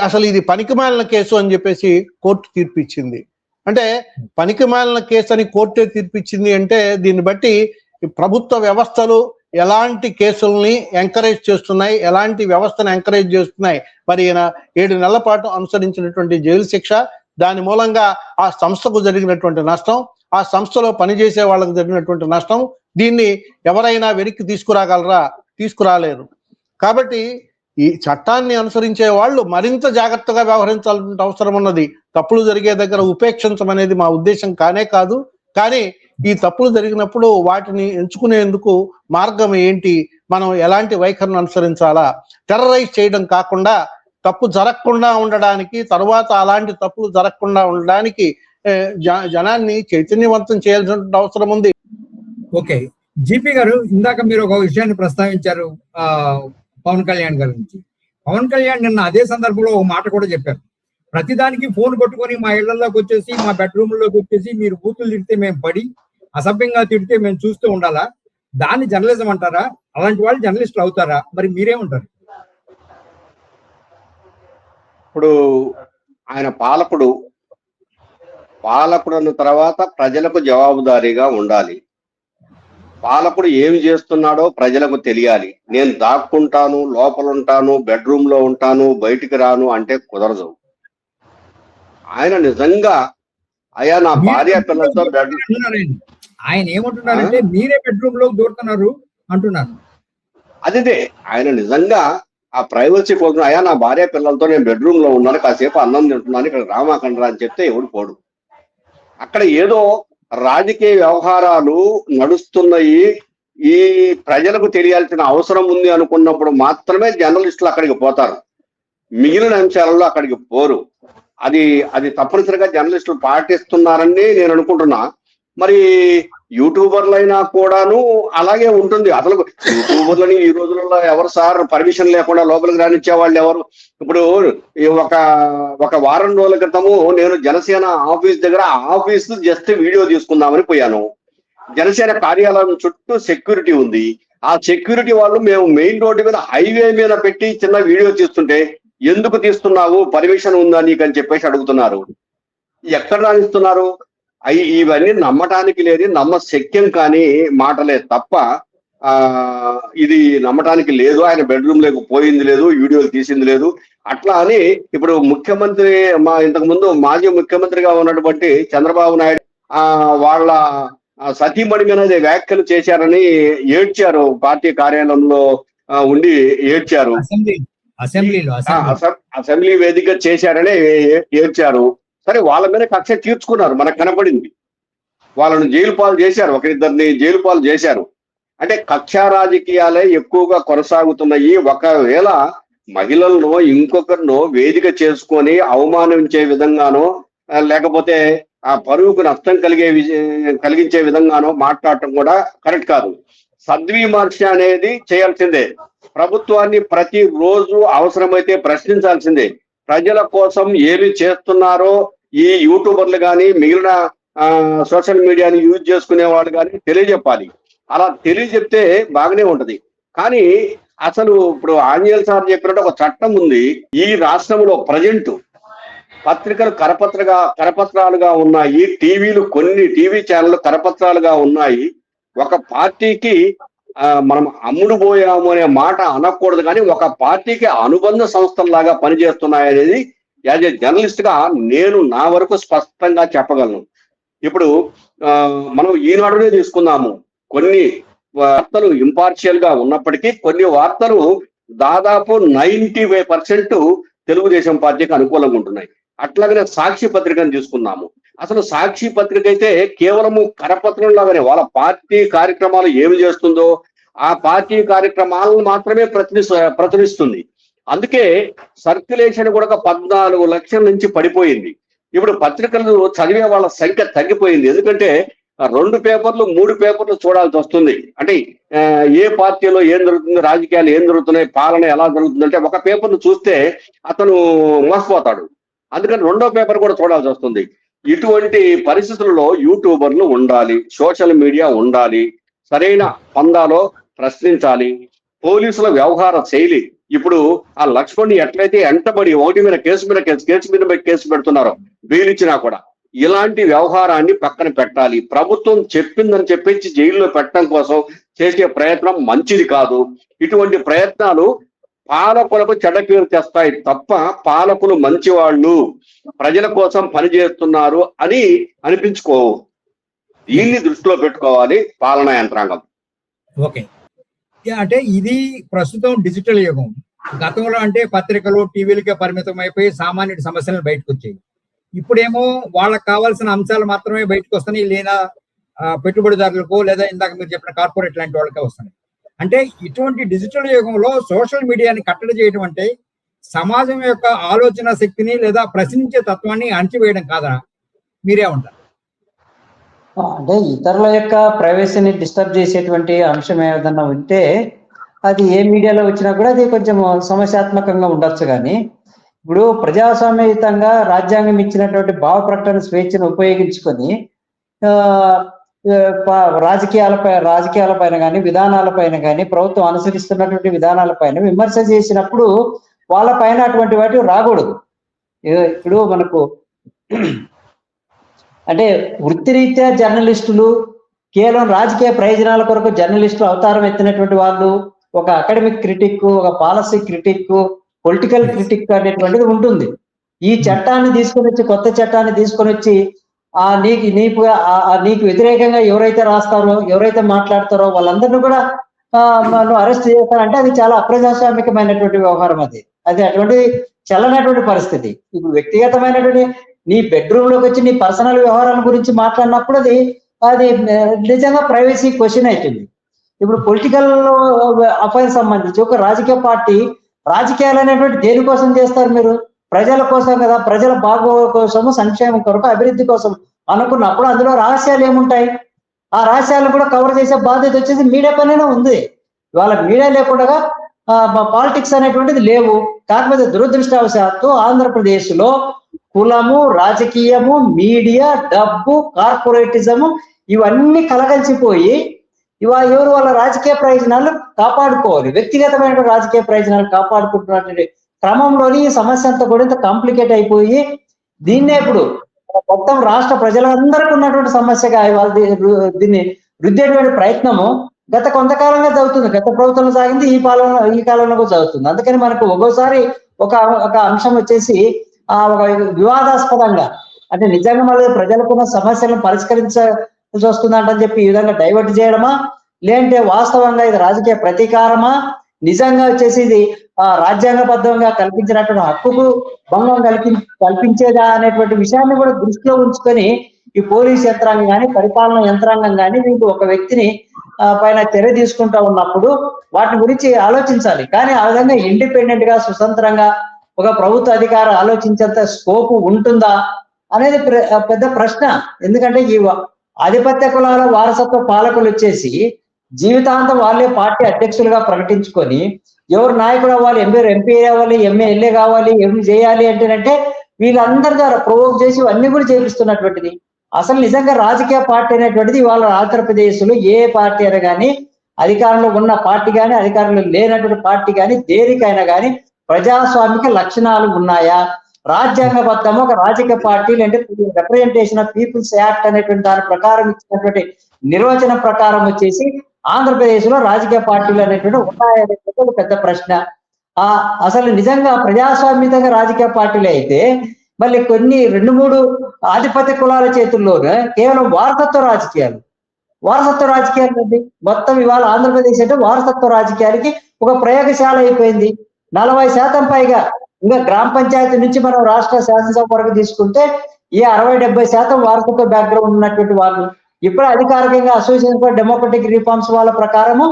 అసలు ఇది పనికిమాలిన కేసు అని చెప్పేసి కోర్టు తీర్పిచ్చింది. అంటే పనికిమాలిన కేసు అని కోర్టే తీర్పిచ్చింది అంటే దీన్ని బట్టి ప్రభుత్వ వ్యవస్థలు ఎలాంటి కేసుల్ని ఎంకరేజ్ చేస్తున్నాయి, ఎలాంటి వ్యవస్థను ఎంకరేజ్ చేస్తున్నాయి. మరి 7 నెలల పాటు అనుసరించినటువంటి జైలు శిక్ష, దాని మూలంగా ఆ సంస్థకు జరిగినటువంటి నష్టం, ఆ సంస్థలో పనిచేసే వాళ్ళకు జరిగినటువంటి నష్టం, దీన్ని ఎవరైనా వెనక్కి తీసుకురాగలరా? తీసుకురాలేరు. కాబట్టి ఈ చట్టాన్ని అనుసరించే వాళ్ళు మరింత జాగ్రత్తగా వ్యవహరించాల్సిన అవసరం ఉన్నది. తప్పులు జరిగే దగ్గర ఉపేక్షించడం అనేది మా ఉద్దేశం కానే కాదు. కానీ ఈ తప్పులు జరిగినప్పుడు వాటిని ఎంచుకునేందుకు మార్గం ఏంటి, మనం ఎలాంటి వైఖరిని అనుసరించాలా? టెర్రరైజ్ చేయడం కాకుండా తప్పు జరగకుండా ఉండడానికి, తరువాత అలాంటి తప్పులు జరగకుండా ఉండడానికి జనాన్ని చైతన్యవంతం చేయాల్సిన అవసరం ఉంది. ఓకే, జీపీ గారు, ఇందాక మీరు ఒక విషయాన్ని ప్రస్తావించారు పవన్ కళ్యాణ్ గారి నుంచి. పవన్ కళ్యాణ్ నిన్న అదే సందర్భంలో ఒక మాట కూడా చెప్పారు. ప్రతిదానికి ఫోన్ కొట్టుకొని మా ఇళ్లలోకి వచ్చేసి, మా బెడ్రూమ్ లోకి వచ్చేసి మీరు బూతులు తిడితే మేము పడి, అసభ్యంగా తిడితే మేము చూస్తూ ఉండాలా? దాన్ని జర్నలిజం అంటారా? అలాంటి వాళ్ళు జర్నలిస్టులు అవుతారా? మరి మీరేమంటారు? ఇప్పుడు ఆయన పాలకుడు అన్న తర్వాత ప్రజలకు జవాబుదారీగా ఉండాలి. పాలకుడు ఏమి చేస్తున్నాడో ప్రజలకు తెలియాలి. నేను దాక్కుంటాను, లోపల ఉంటాను, బెడ్రూమ్ లో ఉంటాను, బయటికి రాను అంటే కుదరదు. ఆయన నిజంగా అయ్యా నా భార్య పిల్లలతో ఆయన ఏమంటున్నారంటే మీరే బెడ్రూమ్ లోకి దూరుతున్నారు అంటున్నారు. అదే ఆయన నిజంగా ఆ ప్రైవసీ కోసం అయ్యా నా భార్య పిల్లలతో నేను బెడ్రూమ్ లో ఉన్నాను, కాసేపు అన్నం తింటున్నాను, ఇక్కడ రామాకండ్రా అని చెప్తే ఎవడు పోడు. అక్కడ ఏదో రాజకీయ వ్యవహారాలు నడుస్తున్నాయి, ఈ ప్రజలకు తెలియాల్సిన అవసరం ఉంది అనుకున్నప్పుడు మాత్రమే జర్నలిస్టులు అక్కడికి పోతారు. మిగిలిన అంశాలలో అక్కడికి పోరు. అది తప్పనిసరిగా జర్నలిస్టులు పాటిస్తున్నారని నేను అనుకుంటున్నా. మరి యూట్యూబర్లైనా కూడాను అలాగే ఉంటుంది. అసలు యూట్యూబర్లని ఈ రోజులలో ఎవరు సార్ పర్మిషన్ లేకుండా లోపలికి రానిచ్చే వాళ్ళు ఎవరు? ఇప్పుడు ఒక వారం రోజుల క్రితము నేను జనసేన ఆఫీస్ దగ్గర ఆఫీస్ జస్ట్ వీడియో తీసుకుందామని పోయాను. జనసేన కార్యాలయం చుట్టూ సెక్యూరిటీ ఉంది. ఆ సెక్యూరిటీ వాళ్ళు మేము మెయిన్ రోడ్డు మీద హైవే మీద పెట్టి చిన్న వీడియో తీస్తుంటే ఎందుకు తీస్తున్నావు, పర్మిషన్ ఉందా నీకు అని చెప్పేసి అడుగుతున్నారు. ఎక్కడ రాణిస్తున్నారు? ఇవన్నీ నమ్మటానికి లేదు, నమ్మశక్యం కానీ మాటలే తప్ప ఇది నమ్మటానికి లేదు. ఆయన బెడ్రూమ్ లోకి పోయింది లేదు, వీడియోలు తీసింది లేదు. అట్లా అని ఇప్పుడు ముఖ్యమంత్రి ఇంతకు ముందు మాజీ ముఖ్యమంత్రిగా ఉన్నటువంటి చంద్రబాబు నాయుడు వాళ్ళ సతీమణి మీద వ్యాఖ్యలు చేశారని ఏడ్చారు. పార్టీ కార్యాలయంలో ఉండి ఏడ్చారు. అసెంబ్లీ వేదిక చేశారని ఏడ్చారు. సరే, వాళ్ళ మీద కక్ష తీర్చుకున్నారు, మనకు కనపడింది. వాళ్ళను జైలు పాలు చేశారు, ఒకరిద్దరిని జైలు పాలు చేశారు. అంటే కక్షా రాజకీయాలే ఎక్కువగా కొనసాగుతున్నాయి. ఒకవేళ మహిళలను ఇంకొకరినో వేదిక చేసుకొని అవమానించే విధంగానో లేకపోతే ఆ పరువుకు నష్టం కలిగించే విధంగానో మాట్లాడటం కూడా కరెక్ట్ కాదు. సద్విమర్శ అనేది చేయాల్సిందే. ప్రభుత్వాన్ని ప్రతిరోజు అవసరమైతే ప్రశ్నించాల్సిందే. ప్రజల కోసం ఏమి చేస్తున్నారో ఈ యూట్యూబర్లు కానీ మిగిలిన సోషల్ మీడియాని యూజ్ చేసుకునే వాళ్ళు కానీ తెలియజెప్పాలి. అలా తెలియజెప్తే బాగానే ఉంటది. కానీ అసలు ఇప్పుడు ఆంజనేయులు సార్ చెప్పినట్టు ఒక చట్టం ఉంది. ఈ రాష్ట్రంలో ప్రజెంట్ పత్రికలు కరపత్రాలుగా ఉన్నాయి, కొన్ని టీవీ ఛానళ్ళు కరపత్రాలుగా ఉన్నాయి. ఒక పార్టీకి మనం అమ్ముడు పోయాము అనే మాట అనకూడదు, కానీ ఒక పార్టీకి అనుబంధ సంస్థల్లాగా పనిచేస్తున్నాయనేది యాజ్ ఏ జర్నలిస్ట్ గా నేను నా వరకు స్పష్టంగా చెప్పగలను. ఇప్పుడు మనం ఈనాడునే తీసుకుందాము. కొన్ని వార్తలు ఇంపార్షియల్ గా ఉన్నప్పటికీ కొన్ని వార్తలు దాదాపు 95% తెలుగుదేశం పార్టీకి అనుకూలంగా ఉంటున్నాయి. అట్లాగనే సాక్షి పత్రికను తీసుకున్నాము. అసలు సాక్షి పత్రిక అయితే కేవలము కరపత్రం లాగానే వాళ్ళ పార్టీ కార్యక్రమాలు ఏమి చేస్తుందో ఆ పార్టీ కార్యక్రమాలను మాత్రమే ప్రచురిస్తుంది. అందుకే సర్క్యులేషన్ కూడా 14 లక్షల నుంచి పడిపోయింది. ఇప్పుడు పత్రికలు చదివే వాళ్ళ సంఖ్య తగ్గిపోయింది. ఎందుకంటే 2 పేపర్లు 3 పేపర్లు చూడాల్సి వస్తుంది. అంటే ఏ పార్టీలో ఏం జరుగుతుంది, రాజకీయాలు ఏం జరుగుతున్నాయి, పాలన ఎలా జరుగుతుంది అంటే ఒక పేపర్ను చూస్తే అతను మోసపోతాడు. అందుకని 2వ పేపర్ కూడా చూడాల్సి వస్తుంది. ఇటువంటి పరిస్థితుల్లో యూట్యూబర్లు ఉండాలి, సోషల్ మీడియా ఉండాలి, సరైన పందాలో ప్రశ్నించాలి. పోలీసుల వ్యవహార శైలి ఇప్పుడు ఆ లక్ష్మణ్ని ఎట్లయితే ఎంటబడి ఒకటి మీద కేసు పెడుతున్నారో బెయిల్ ఇచ్చినా కూడా ఇలాంటి వ్యవహారాన్ని పక్కన పెట్టాలి. ప్రభుత్వం చెప్పిందని చెప్పేసి జైల్లో పెట్టడం కోసం చేసే ప్రయత్నం మంచిది కాదు. ఇటువంటి ప్రయత్నాలు పాలకులకు చెడ్డ పేరు తెస్తాయి తప్ప పాలకులు మంచివాళ్ళు, ప్రజల కోసం పనిచేస్తున్నారు అని అనిపించుకోవు. దీన్ని దృష్టిలో పెట్టుకోవాలి పాలనా యంత్రాంగం. ఓకే, అంటే ఇది ప్రస్తుతం డిజిటల్ యుగం. గతంలో అంటే పత్రికలు టీవీలకే పరిమితం అయిపోయి సామాన్యుడి సమస్యలను బయటకు వచ్చాయి. ఇప్పుడేమో వాళ్ళకి కావాల్సిన అంశాలు మాత్రమే బయటకు వస్తున్నాయి, లేదా పెట్టుబడిదారులకు లేదా ఇందాక మీరు చెప్పిన కార్పొరేట్ లాంటి వాళ్ళకే వస్తున్నాయి. అంటే ఇటువంటి డిజిటల్ యుగంలో సోషల్ మీడియాని కట్టడి చేయడం అంటే సమాజం యొక్క ఆలోచన శక్తిని లేదా ప్రశ్నించే తత్వాన్ని అణచివేయడం కాదా? మీరే ఉంటారు. అంటే ఇతరుల యొక్క ప్రైవసీని డిస్టర్బ్ చేసేటువంటి అంశం ఏదన్నా ఉంటే అది ఏ మీడియాలో వచ్చినా కూడా అది కొంచెం సమస్యాత్మకంగా ఉండొచ్చు. కానీ ఇప్పుడు ప్రజాస్వామ్యయుతంగా రాజ్యాంగం ఇచ్చినటువంటి భావ ప్రకటన స్వేచ్ఛను ఉపయోగించుకొని రాజకీయాలపైన కానీ విధానాలపైన కానీ ప్రభుత్వం అనుసరిస్తున్నటువంటి విధానాలపైన విమర్శ చేసినప్పుడు వాళ్ళపైన అటువంటి వాటి రాకూడదు. ఇప్పుడు మనకు అంటే వృత్తిరీత్యా జర్నలిస్టులు కేవలం రాజకీయ ప్రయోజనాల కొరకు జర్నలిస్టులు అవతారం ఎత్తినటువంటి వాళ్ళు, ఒక అకాడమిక్ క్రిటిక్, ఒక పాలసీ క్రిటిక్, పొలిటికల్ క్రిటిక్ అనేటువంటిది ఉంటుంది. ఈ చట్టాన్ని తీసుకొని వచ్చి, కొత్త చట్టాన్ని తీసుకొని వచ్చి నీకు వ్యతిరేకంగా ఎవరైతే రాస్తారో, ఎవరైతే మాట్లాడతారో వాళ్ళందరినీ కూడా నువ్వు అరెస్ట్ చేస్తారంటే అది చాలా అప్రజాస్వామికమైనటువంటి వ్యవహారం. అది అటువంటి చల్లనటువంటి పరిస్థితి. ఇప్పుడు వ్యక్తిగతమైనటువంటి నీ బెడ్రూమ్ లోకి వచ్చి నీ పర్సనల్ వ్యవహారాల గురించి మాట్లాడినప్పుడు అది నిజంగా ప్రైవసీ క్వశ్చన్ అవుతుంది. ఇప్పుడు పొలిటికల్ అఫైర్ సంబంధించి ఒక రాజకీయ పార్టీ రాజకీయాలు అనేటువంటి దేనికోసం చేస్తారు? మీరు ప్రజల కోసం కదా, ప్రజల బాగో కోసము, సంక్షేమం కొరకు, అభివృద్ధి కోసం అనుకున్నప్పుడు అందులో రహస్యాలు ఏముంటాయి? ఆ రహస్యాలను కూడా కవర్ చేసే బాధ్యత వచ్చేసి మీడియా పైన ఉంది. ఇవాళ మీడియా లేకుండా పాలిటిక్స్ అనేటువంటిది లేవు. కాకపోతే దురదృష్టవశాత్తు ఆంధ్రప్రదేశ్ లో కులము, రాజకీయము, మీడియా, డబ్బు, కార్పొరేటిజము ఇవన్నీ కలగలిసిపోయి ఇవాళ ఎవరు వాళ్ళ రాజకీయ ప్రయోజనాలు కాపాడుకోవాలి, వ్యక్తిగతమైన రాజకీయ ప్రయోజనాలు కాపాడుకుంటున్నటువంటి క్రమంలోని ఈ సమస్య అంతా కూడా ఇంత కాంప్లికేట్ అయిపోయి దీన్నే ఇప్పుడు మొత్తం రాష్ట్ర ప్రజలందరికీ ఉన్నటువంటి సమస్యగా ఇవాళ దీన్ని రుద్దేటువంటి ప్రయత్నము గత కొంతకాలంగా జరుగుతుంది. గత ప్రభుత్వంలో సాగింది, ఈ కాలంలో కూడా జరుగుతుంది. అందుకని మనకు ఒక్కోసారి ఒక అంశం వచ్చేసి ఒక వివాదాస్పదంగా, అంటే నిజంగా మళ్ళీ ప్రజలకున్న సమస్యలను పరిష్కరించాల్సి వస్తుందంటని చెప్పి ఈ విధంగా డైవర్ట్ చేయడమా, లేదంటే వాస్తవంగా ఇది రాజకీయ ప్రతీకారమా, నిజంగా వచ్చేసి ఇది రాజ్యాంగబద్ధంగా కల్పించినటువంటి హక్కుకు భంగం కల్పించేదా అనేటువంటి విషయాన్ని కూడా దృష్టిలో ఉంచుకొని ఈ పోలీస్ యంత్రాంగం కానీ, పరిపాలన యంత్రాంగం కానీ వీళ్ళు ఒక వ్యక్తిని పైన చర్య తీసుకుంటా ఉన్నప్పుడు వాటి గురించి ఆలోచించాలి. కానీ ఆ విధంగా ఇండిపెండెంట్ గా, స్వతంత్రంగా ఒక ప్రభుత్వ అధికారం ఆలోచించేంత స్కోప్ ఉంటుందా అనేది పెద్ద ప్రశ్న. ఎందుకంటే ఈ ఆధిపత్య కులాల వారసత్వ పాలకులు వచ్చేసి జీవితాంతం వాళ్ళే పార్టీ అధ్యక్షులుగా ప్రకటించుకొని ఎవరు నాయకుడు అవ్వాలి, ఎంపీ అవ్వాలి, ఎమ్మెల్యే కావాలి, ఏం చేయాలి అంటేనంటే వీళ్ళందరి ద్వారా ప్రొవోక్ చేసి అన్ని కూడా చేపిస్తున్నటువంటిది. అసలు నిజంగా రాజకీయ పార్టీ అనేటువంటిది ఇవాళ ఆంధ్రప్రదేశ్ లో ఏ పార్టీ అయినా కానీ, అధికారంలో ఉన్న పార్టీ కానీ, అధికారంలో లేనటువంటి పార్టీ కానీ, దేనికైనా కానీ ప్రజాస్వామిక లక్షణాలు ఉన్నాయా? రాజ్యాంగబద్ధము ఒక రాజకీయ పార్టీ అంటే రిప్రజెంటేషన్ ఆఫ్ పీపుల్స్ యాక్ట్ అనేటువంటి దాని ప్రకారం ఇచ్చినటువంటి నిర్వచనం ప్రకారం వచ్చేసి ఆంధ్రప్రదేశ్ లో రాజకీయ పార్టీలు అనేటువంటి ఉన్నాయనేటువంటి ఒక పెద్ద ప్రశ్న. అసలు నిజంగా ప్రజాస్వామ్యంగా రాజకీయ పార్టీలు అయితే మళ్ళీ కొన్ని 2-3 ఆధిపత్య కులాల చేతుల్లోనే కేవలం వారసత్వ రాజకీయాలు అండి. మొత్తం ఇవాళ ఆంధ్రప్రదేశ్ అంటే వారసత్వ రాజకీయాలకి ఒక ప్రయోగశాల అయిపోయింది. 40% పైగా, ఇంకా గ్రామ పంచాయతీ నుంచి మనం రాష్ట్ర శాసనసభ వరకు తీసుకుంటే ఈ 60-70% వారసత్వ బ్యాక్గ్రౌండ్ ఉన్నటువంటి వాళ్ళు. ఇప్పుడు అధికారికంగా అసోసియేషన్ ఫర్ డెమోక్రటిక్ రిఫార్మ్స్ వాళ్ళ ప్రకారము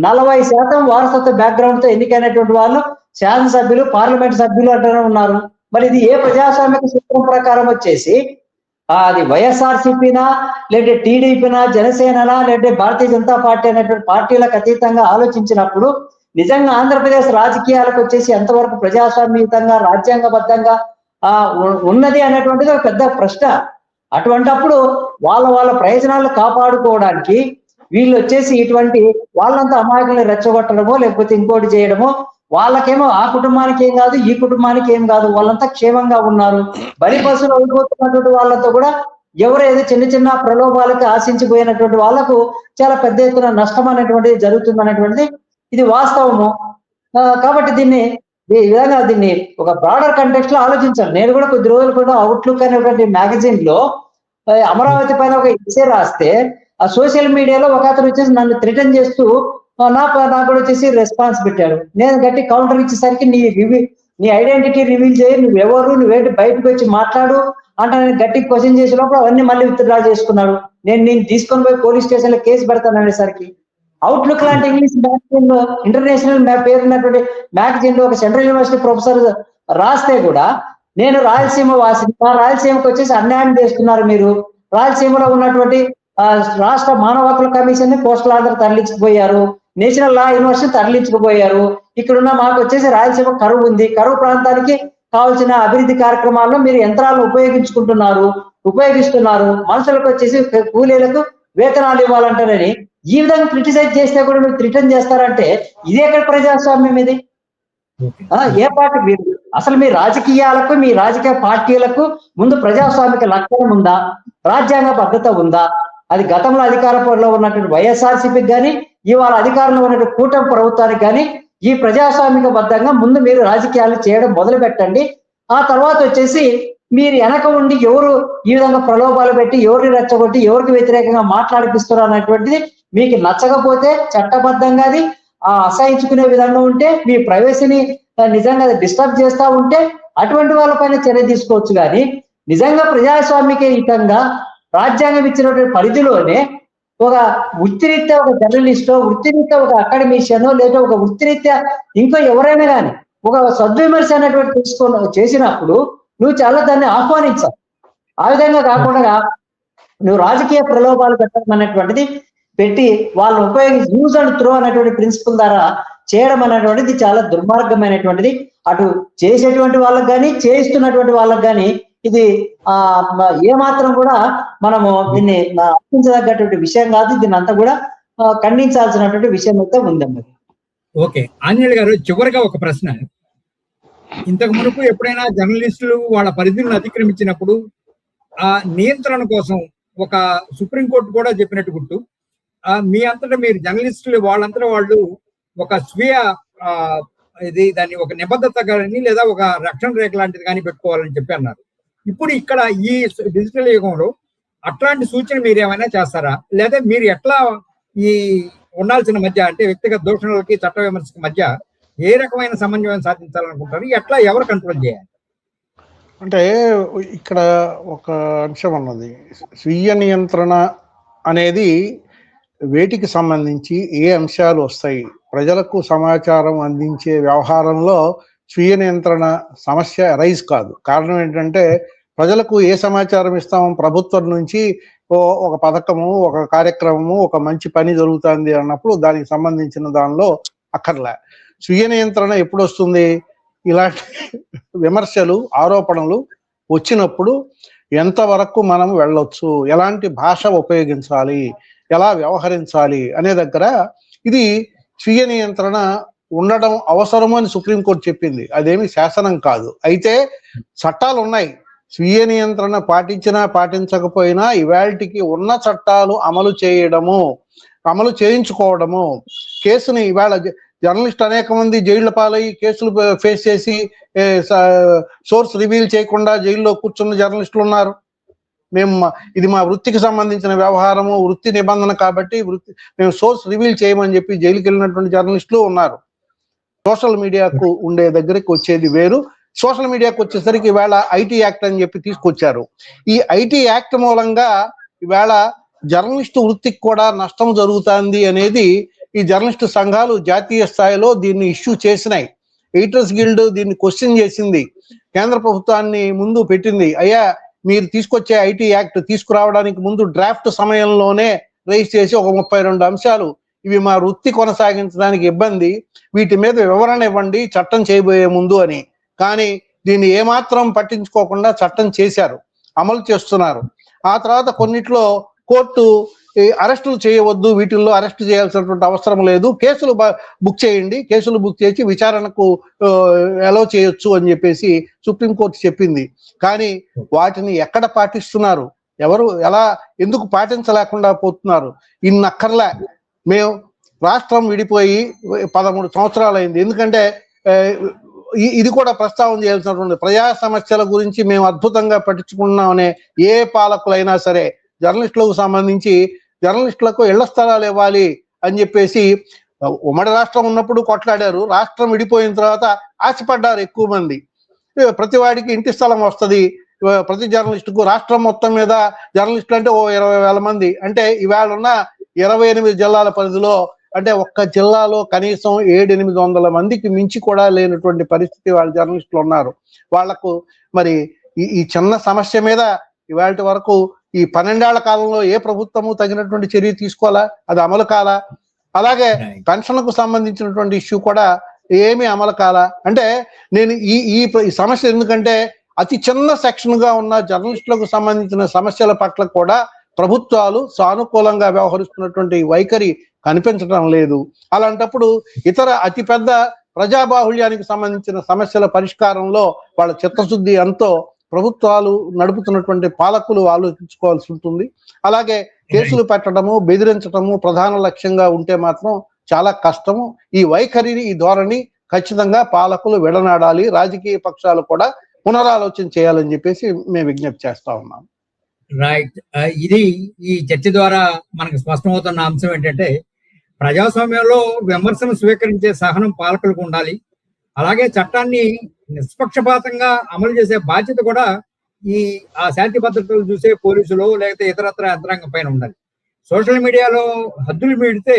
40% వారసత్వ బ్యాక్గ్రౌండ్ తో ఎన్నికైనటువంటి వాళ్ళు శాసనసభ్యులు, పార్లమెంట్ సభ్యులు అంటూనే ఉన్నారు. మరి ఇది ఏ ప్రజాస్వామిక సూత్రం ప్రకారం వచ్చేసి అది వైఎస్ఆర్సీపీనా, లేదంటే టీడీపీనా, జనసేననా, లేదంటే భారతీయ జనతా పార్టీ అనేటువంటి పార్టీలకు అతీతంగా ఆలోచించినప్పుడు నిజంగా ఆంధ్రప్రదేశ్ రాజకీయాలకు వచ్చేసి ఎంతవరకు ప్రజాస్వామ్యయుతంగా, రాజ్యాంగబద్ధంగా ఉన్నది అనేటువంటిది ఒక పెద్ద ప్రశ్న. అటువంటప్పుడు వాళ్ళ ప్రయోజనాలు కాపాడుకోవడానికి వీళ్ళు వచ్చేసి ఇటువంటి వాళ్ళంతా అమాయకులను రెచ్చగొట్టడమో లేకపోతే ఇంకోటి చేయడమో, వాళ్ళకేమో ఆ కుటుంబానికి ఏం కాదు, ఈ కుటుంబానికి ఏం కాదు, వాళ్ళంతా క్షేమంగా ఉన్నారు. బలి పశువులు అయిపోతున్నటువంటి వాళ్ళతో కూడా ఎవరు ఏదో చిన్న ప్రలోభాలకు ఆశించిపోయినటువంటి వాళ్ళకు చాలా పెద్ద ఎత్తున నష్టం అనేటువంటిది జరుగుతుంది అనేటువంటిది ఇది వాస్తవము. కాబట్టి ఈ విధంగా దీన్ని ఒక బ్రాడర్ కంటెక్స్ట్ లో ఆలోచించాలి. నేను కూడా కొద్ది రోజులు కూడా అవుట్లుక్ అనేటువంటి మ్యాగజైన్ లో అమరావతి పైన ఒక ఎస్సే రాస్తే ఆ సోషల్ మీడియాలో ఒక అతను వచ్చేసి నన్ను థ్రెటన్ చేస్తూ నాకు కూడా వచ్చేసి రెస్పాన్స్ పెట్టాడు. నేను గట్టి కౌంటర్ ఇచ్చేసరికి నీ ఐడెంటిటీ రివీల్ చేయి, నువ్వెవరు, నువ్వేంటి, బయటకు వచ్చి మాట్లాడు అంటే నేను గట్టి క్వశ్చన్ చేసినప్పుడు అవన్నీ మళ్ళీ విత్డ్రా చేసుకున్నాడు. నేను తీసుకొని పోయి పోలీస్ స్టేషన్ లో కేసు పెడతాను అనేసరికి అవుట్లుక్ లాంటి ఇంగ్లీష్ మ్యాగజైన్ లో, ఇంటర్నేషనల్ పేరున్నటువంటి మ్యాగజైన్ లో ఒక సెంట్రల్ యూనివర్సిటీ ప్రొఫెసర్ రాస్తే కూడా నేను రాయలసీమ వాసిని, రాయలసీమకు వచ్చేసి అన్యాయం చేస్తున్నారు మీరు, రాయలసీమలో ఉన్నటువంటి రాష్ట్ర మానవ హక్కుల కమిషన్ ని కోస్టల్ ఆర్డర్ తరలించుకుపోయారు, నేషనల్ లా యూనివర్సిటీ తరలించుకుపోయారు. ఇక్కడున్న మాకు వచ్చేసి రాయలసీమ కరువు ఉంది, కరువు ప్రాంతానికి కావాల్సిన అభివృద్ధి కార్యక్రమాల్లో మీరు యంత్రాలను ఉపయోగిస్తున్నారు, మనుషులకు వచ్చేసి కూలీలకు వేతనాలు ఇవ్వాలంటారని ఈ విధంగా క్రిటిసైజ్ చేస్తే కూడా మీరు రిటర్న్ చేస్తారంటే ఇది ఎక్కడ ప్రజాస్వామ్యం ఇది? ఏ పార్టీ మీరు అసలు మీ రాజకీయాలకు మీ రాజకీయ పార్టీలకు ముందు ప్రజాస్వామిక లక్షణం ఉందా, రాజ్యాంగ భద్రత ఉందా? అది గతంలో అధికారంలో ఉన్నటువంటి వైఎస్ఆర్సీపీకి కానీ ఇవాళ అధికారంలో ఉన్నటువంటి కూటమి ప్రభుత్వానికి కానీ ఈ ప్రజాస్వామిక బద్దంగా ముందు మీరు రాజకీయాలు చేయడం మొదలు పెట్టండి. ఆ తర్వాత వచ్చేసి మీరు వెనక ఉండి ఎవరు ఈ విధంగా ప్రలోభాలు పెట్టి ఎవరిని రెచ్చగొట్టి ఎవరికి వ్యతిరేకంగా మాట్లాడిపిస్తున్నారు అనేటువంటిది మీకు నచ్చకపోతే చట్టబద్ధంగా అది అసహించుకునే విధంగా ఉంటే మీ ప్రైవసీని నిజంగా డిస్టర్బ్ చేస్తా ఉంటే అటువంటి వాళ్ళపైన చర్య తీసుకోవచ్చు. కానీ నిజంగా ప్రజాస్వామికయుతంగా రాజ్యాంగం ఇచ్చినటువంటి పరిధిలోనే ఒక వృత్తిరీత్యా ఒక జర్నలిస్టో, వృత్తిరీత్యా ఒక అకాడమిషియనో, లేదా ఒక వృత్తిరీత్యా ఇంకో ఎవరైనా కానీ ఒక సద్విమర్శ అనేటువంటి చేసినప్పుడు నువ్వు చాలా దాన్ని ఆహ్వానించావు. ఆ విధంగా కాకుండా నువ్వు రాజకీయ ప్రలోభాలు పెట్టడం అనేటువంటిది పెట్టి వాళ్ళని ఉపయోగించి యూజ్ అండ్ త్రో అనేటువంటి ప్రిన్సిపల్ ద్వారా చేయడం అనేటువంటిది చాలా దుర్మార్గమైనటువంటిది. అటు చేసేటువంటి వాళ్ళకి కానీ చేయిస్తున్నటువంటి వాళ్ళకి కానీ ఇది ఏమాత్రం కూడా మనము దీన్ని అర్పించదగ్గటువంటి విషయం కాదు. దీన్ని అంతా కూడా ఖండించాల్సినటువంటి విషయం అయితే ఉందండి. ఓకే, ఆంజనేయులు గారు, చివరిగా ఒక ప్రశ్న. ఇంతకు మునుపు ఎప్పుడైనా జర్నలిస్టులు వాళ్ళ పరిధిని అతిక్రమించినప్పుడు ఆ నియంత్రణ కోసం ఒక సుప్రీంకోర్టు కూడా చెప్పినట్టు గుర్తు, మీ అంతటా మీరు జర్నలిస్టులు వాళ్ళంతటా వాళ్ళు ఒక స్వీయ దాన్ని ఒక నిబద్ధత కానీ లేదా ఒక రక్షణ రేఖ లాంటిది కానీ పెట్టుకోవాలని చెప్పి అన్నారు. ఇప్పుడు ఇక్కడ ఈ డిజిటల్ యుగంలో అట్లాంటి సూచన మీరు ఏమైనా చేస్తారా, లేదా మీరు ఎట్లా ఈ ఉండాల్సిన మధ్య అంటే వ్యక్తిగత దూషణలకి చట్ట విమర్శకి మధ్య ఏ రకమైన సమన్వయం సాధించాలనుకుంటారు, ఎట్లా ఎవరు కంట్రోల్ చేయాలి? అంటే ఇక్కడ ఒక అంశం ఉన్నది, స్వీయ నియంత్రణ అనేది వేటికి సంబంధించి ఏ అంశాలు వస్తాయి? ప్రజలకు సమాచారం అందించే వ్యవహారంలో స్వీయ నియంత్రణ సమస్య రైజ్ కాదు. కారణం ఏంటంటే ప్రజలకు ఏ సమాచారం ఇస్తాము? ప్రభుత్వం నుంచి ఒక పథకము, ఒక కార్యక్రమము, ఒక మంచి పని జరుగుతుంది అన్నప్పుడు దానికి సంబంధించిన దానిలో అక్కర్లే. స్వీయ నియంత్రణ ఎప్పుడు వస్తుంది? ఇలాంటి విమర్శలు, ఆరోపణలు వచ్చినప్పుడు ఎంతవరకు మనం వెళ్ళొచ్చు, ఎలాంటి భాష ఉపయోగించాలి, ఎలా వ్యవహరించాలి అనే దగ్గర ఇది స్వీయ నియంత్రణ ఉండడం అవసరము అని సుప్రీంకోర్టు చెప్పింది. అదేమి శాసనం కాదు. అయితే చట్టాలు ఉన్నాయి. స్వీయ నియంత్రణ పాటించినా పాటించకపోయినా ఇవాళకి ఉన్న చట్టాలు అమలు చేయడము, అమలు చేయించుకోవడము. కేసుని ఇవాళ జర్నలిస్ట్ అనేక మంది జైళ్ల పాలయ్యి కేసులు ఫేస్ చేసి సోర్స్ రివీల్ చేయకుండా జైల్లో కూర్చున్న జర్నలిస్టులు ఉన్నారు. ఇది మా వృత్తికి సంబంధించిన వ్యవహారము, వృత్తి నిబంధన కాబట్టి మేము సోర్స్ రివీల్ చేయమని చెప్పి జైలుకి వెళ్ళినటువంటి జర్నలిస్టులు ఉన్నారు. సోషల్ మీడియాకు ఉండే దగ్గరికి వచ్చేది వేరు. సోషల్ మీడియాకు వచ్చేసరికి ఈవేళ ఐటీ యాక్ట్ అని చెప్పి తీసుకొచ్చారు. ఈ ఐటీ యాక్ట్ మూలంగా ఈవేళ జర్నలిస్టు వృత్తికి కూడా నష్టం జరుగుతుంది అనేది ఈ జర్నలిస్టు సంఘాలు జాతీయ స్థాయిలో దీన్ని ఇష్యూ చేసినాయి. ఎడిటర్స్ గిల్డ్ దీన్ని క్వశ్చన్ చేసింది, కేంద్ర ప్రభుత్వాన్ని ముందు పెట్టింది. అయ్యా, మీరు తీసుకొచ్చే ఐటీ యాక్ట్ తీసుకురావడానికి ముందు డ్రాఫ్ట్ సమయంలోనే రైజ్ చేసి ఒక 32 అంశాలు, ఇవి మా వృత్తి కొనసాగించడానికి ఇబ్బంది, వీటి మీద వివరణ ఇవ్వండి చట్టం చేయబోయే ముందు అని. కానీ దీన్ని ఏమాత్రం పట్టించుకోకుండా చట్టం చేశారు, అమలు చేస్తున్నారు. ఆ తర్వాత కొన్నిట్లో కోర్టు అరెస్టులు చేయవద్దు, వీటిల్లో అరెస్ట్ చేయాల్సినటువంటి అవసరం లేదు, కేసులు బుక్ చేయండి, కేసులు బుక్ చేసి విచారణకు అలౌ చేయొచ్చు అని చెప్పేసి సుప్రీంకోర్టు చెప్పింది. కానీ వాటిని ఎక్కడ పాటిస్తున్నారు, ఎవరు ఎలా ఎందుకు పాటించలేకుండా పోతున్నారు? ఇన్నక్కర్లే. మేము రాష్ట్రం విడిపోయి 13 సంవత్సరాలు అయింది. ఎందుకంటే ఇది కూడా ప్రస్తావన చేయాల్సినటువంటి ప్రజా సమస్యల గురించి మేము అద్భుతంగా పట్టించుకున్నామనే ఏ పాలకులైనా సరే జర్నలిస్టులకు సంబంధించి జర్నలిస్టులకు ఇళ్ల స్థలాలు ఇవ్వాలి అని చెప్పేసి ఉమ్మడి రాష్ట్రం ఉన్నప్పుడు కొట్లాడారు. రాష్ట్రం విడిపోయిన తర్వాత ఆశపడ్డారు ఎక్కువ మంది. ప్రతి వాడికి ఇంటి స్థలం వస్తుంది, ప్రతి జర్నలిస్టుకు రాష్ట్రం మొత్తం మీద జర్నలిస్టులు అంటే 20,000 మంది. అంటే ఇవాళ ఉన్న 28 జిల్లాల పరిధిలో అంటే ఒక్క జిల్లాలో కనీసం 700-800 మందికి మించి కూడా లేనటువంటి పరిస్థితి వాళ్ళ జర్నలిస్టులు ఉన్నారు. వాళ్లకు మరి ఈ చిన్న సమస్య మీద ఇవాళ వరకు ఈ 12 ఏళ్ల కాలంలో ఏ ప్రభుత్వము తగినటువంటి చర్య తీసుకోవాలా, అది అమలు కాలా. అలాగే పెన్షన్లకు సంబంధించినటువంటి ఇష్యూ కూడా ఏమీ అమలు కాలా. అంటే నేను ఈ సమస్య ఎందుకంటే అతి చిన్న సెక్షన్ గా ఉన్న జర్నలిస్టులకు సంబంధించిన సమస్యల పట్ల కూడా ప్రభుత్వాలు సానుకూలంగా వ్యవహరిస్తున్నటువంటి వైఖరి కనిపించడం లేదు. అలాంటప్పుడు ఇతర అతిపెద్ద ప్రజాబాహుళ్యానికి సంబంధించిన సమస్యల పరిష్కారంలో వాళ్ళ చిత్తశుద్ధి ఎంతో ప్రభుత్వాలు నడుపుతున్నటువంటి పాలకులు ఆలోచించుకోవాల్సి ఉంటుంది. అలాగే కేసులు పెట్టడము, బెదిరించడము ప్రధాన లక్ష్యంగా ఉంటే మాత్రం చాలా కష్టము. ఈ వైఖరిని, ఈ ధోరణి ఖచ్చితంగా పాలకులు విడనాడాలి. రాజకీయ పక్షాలు కూడా పునరాలోచన చేయాలని చెప్పేసి మేము విజ్ఞప్తి చేస్తా ఉన్నాం. రైట్. ఇది ఈ చర్చ ద్వారా మనకు స్పష్టమవుతున్న అంశం ఏంటంటే ప్రజాస్వామ్యంలో విమర్శను స్వీకరించే సహనం పాలకులకు ఉండాలి. అలాగే చట్టాన్ని నిష్పక్షపాతంగా అమలు చేసే బాధ్యత కూడా ఆ శాంతి భద్రతలు చూసే పోలీసులు లేకపోతే ఇతరత్ర యంత్రాంగం పైన ఉండాలి. సోషల్ మీడియాలో హద్దులు మీడితే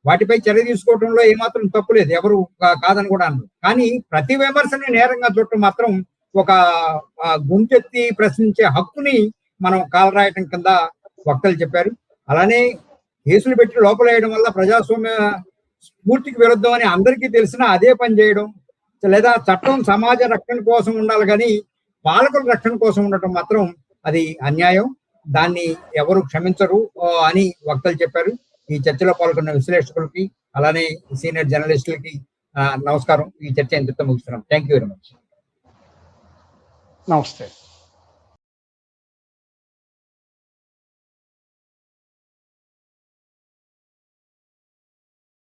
వాటిపై చర్య తీసుకోవడంలో ఏమాత్రం తప్పు లేదు, ఎవరు కాదని కూడా అన్నారు. కానీ ప్రతి విమర్శని నేరంగా చూడటం మాత్రం ఒక గుంటెత్తి ప్రశ్నించే హక్కుని మనం కాలరాయటం కింద వక్తలు చెప్పారు. అలానే కేసులు పెట్టి లోపల వేయడం వల్ల ప్రజాస్వామ్య స్ఫూర్తికి విరుద్ధం అని అందరికీ తెలిసినా అదే పని చేయడం, లేదా చట్టం సమాజ రక్షణ కోసం ఉండాలి కానీ పాలకుల రక్షణ కోసం ఉండటం మాత్రం అది అన్యాయం, దాన్ని ఎవరు క్షమించరు అని వక్తలు చెప్పారు. ఈ చర్చలో పాల్గొన్న విశ్లేషకులకి అలానే సీనియర్ జర్నలిస్టులకి నమస్కారం. ఈ చర్చ ఇంతతో ముగిస్తున్నాం. Thank you very much. నమస్తే.